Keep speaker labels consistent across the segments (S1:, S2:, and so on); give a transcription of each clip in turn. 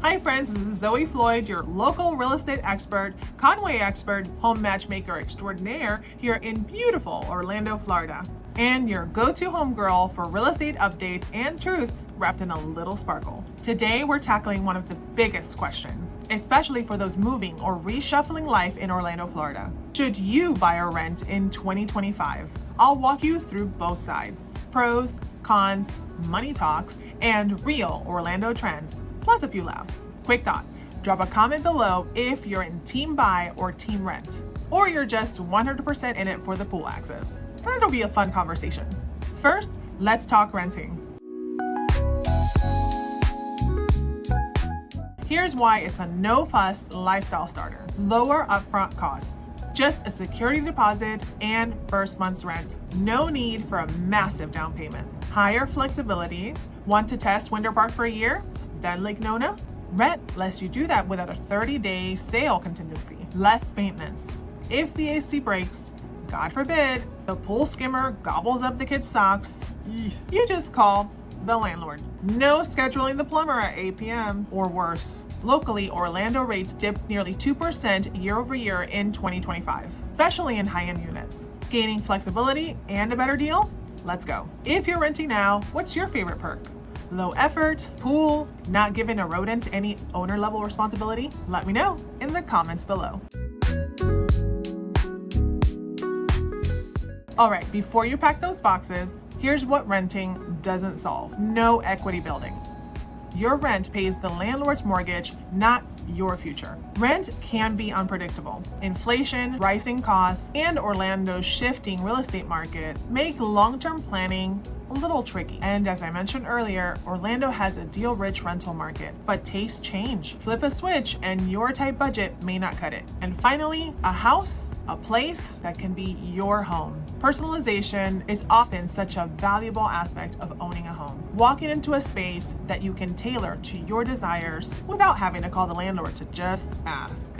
S1: Hi friends, this is Zoe Floyd, your local real estate expert, Conway expert, home matchmaker extraordinaire here in beautiful Orlando, Florida, and your go-to homegirl for real estate updates and truths wrapped in a little sparkle. Today we're tackling one of the biggest questions, especially for those moving or reshuffling life in Orlando, Florida. Should you buy or rent in 2025? I'll walk you through both sides, pros, cons, money talks, and real Orlando trends, plus a few laughs. Quick thought, drop a comment below if you're in team buy or team rent, or you're just 100% in it for the pool access. That'll be a fun conversation. First, let's talk renting. Here's why it's a no-fuss lifestyle starter. Lower upfront costs. Just a security deposit and first month's rent. No need for a massive down payment. Higher flexibility. Want to test Winter Park for a year? Then Lake Nona? Rent lets you do that without a 30-day sale contingency. Less maintenance. If the AC breaks, God forbid, the pool skimmer gobbles up the kids' socks, you just call the landlord. No scheduling the plumber at 8 p.m. or worse. Locally, Orlando rates dipped nearly 2% year over year in 2025, especially in high-end units. Gaining flexibility and a better deal? Let's go. If you're renting now, what's your favorite perk? Low effort, pool, not giving a rodent any owner level responsibility? Let me know in the comments below. All right, before you pack those boxes, here's what renting doesn't solve. No equity building. Your rent pays the landlord's mortgage, not your future. Rent can be unpredictable. Inflation, rising costs, and Orlando's shifting real estate market make long-term planning a little tricky. And as I mentioned earlier, Orlando has a deal-rich rental market, but tastes change. Flip a switch and your tight budget may not cut it. And finally, a house, a place that can be your home. Personalization is often such a valuable aspect of owning a home. Walking into a space that you can tailor to your desires without having to call the landlord to just ask.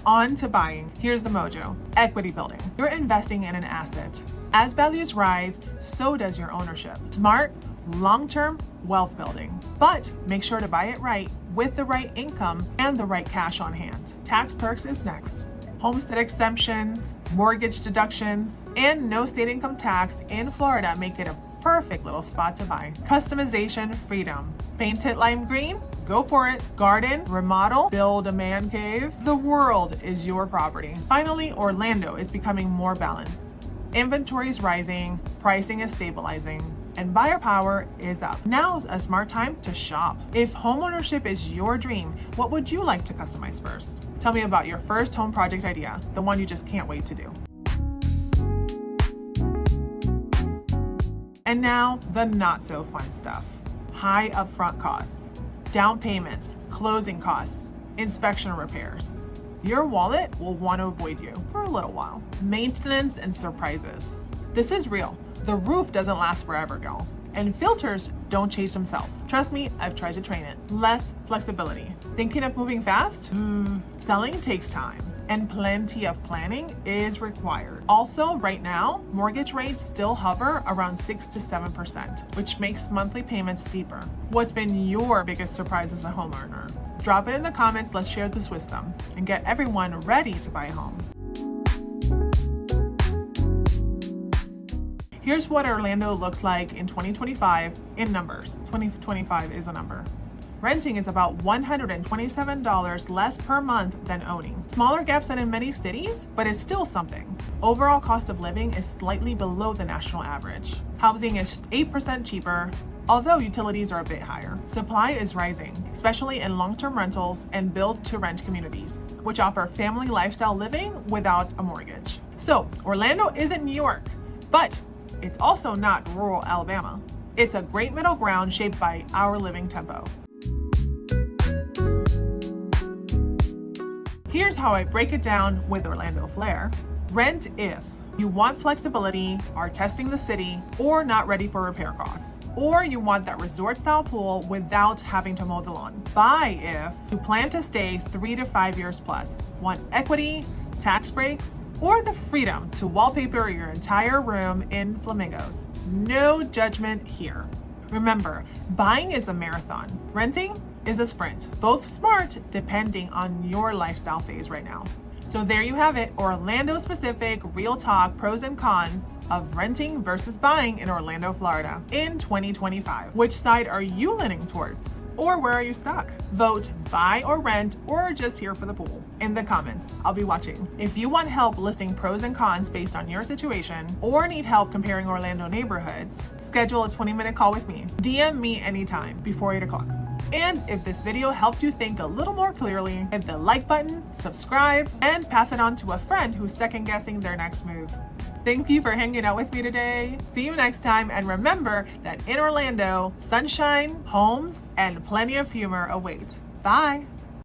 S1: On to buying. Here's the mojo. Equity building. You're investing in an asset. As values rise, so does your ownership. Smart, long-term wealth building. But make sure to buy it right with the right income and the right cash on hand. Tax perks is next. Homestead exemptions, mortgage deductions, and no state income tax in Florida make it a perfect little spot to buy. Customization freedom. Paint it lime green? Go for it. Garden, remodel, build a man cave. The world is your property. Finally, Orlando is becoming more balanced. Inventory is rising, pricing is stabilizing, and buyer power is up. Now's a smart time to shop. If homeownership is your dream, what would you like to customize first? Tell me about your first home project idea, the one you just can't wait to do. And now, the not so fun stuff. High upfront costs, down payments, closing costs, inspection repairs. Your wallet will want to avoid you for a little while. Maintenance and surprises. This is real. The roof doesn't last forever, y'all. And filters don't change themselves. Trust me, I've tried to train it. Less flexibility. Thinking of moving fast? Selling takes time, and plenty of planning is required. Also, right now, mortgage rates still hover around 6 to 7%, which makes monthly payments steeper. What's been your biggest surprise as a homeowner? Drop it in the comments, let's share this wisdom, and get everyone ready to buy a home. Here's what Orlando looks like in 2025 in numbers. 2025 is a number. Renting is about $127 less per month than owning. Smaller gaps than in many cities, but it's still something. Overall cost of living is slightly below the national average. Housing is 8% cheaper, although utilities are a bit higher. Supply is rising, especially in long-term rentals and build-to-rent communities, which offer family lifestyle living without a mortgage. So, Orlando isn't New York, but it's also not rural Alabama. It's a great middle ground shaped by our living tempo. Here's how I break it down with Orlando flair. Rent if you want flexibility, are testing the city, or not ready for repair costs. Or you want that resort-style pool without having to mow the lawn. Buy if you plan to stay 3 to 5 years plus, want equity, tax breaks, or the freedom to wallpaper your entire room in flamingos. No judgment here. Remember, buying is a marathon, renting is a sprint. Both smart depending on your lifestyle phase right now. So there you have it, Orlando specific real talk pros and cons of renting versus buying in Orlando, Florida in 2025. Which side are you leaning towards? Or where are you stuck? Vote buy or rent or just here for the pool in the comments. I'll be watching. If you want help listing pros and cons based on your situation or need help comparing Orlando neighborhoods, schedule a 20-minute call with me. DM me anytime before 8 o'clock. And if this video helped you think a little more clearly, hit the like button, subscribe, and pass it on to a friend who's second guessing their next move. Thank you for hanging out with me today. See you next time, and remember that in Orlando, sunshine, homes, and plenty of humor await. Bye.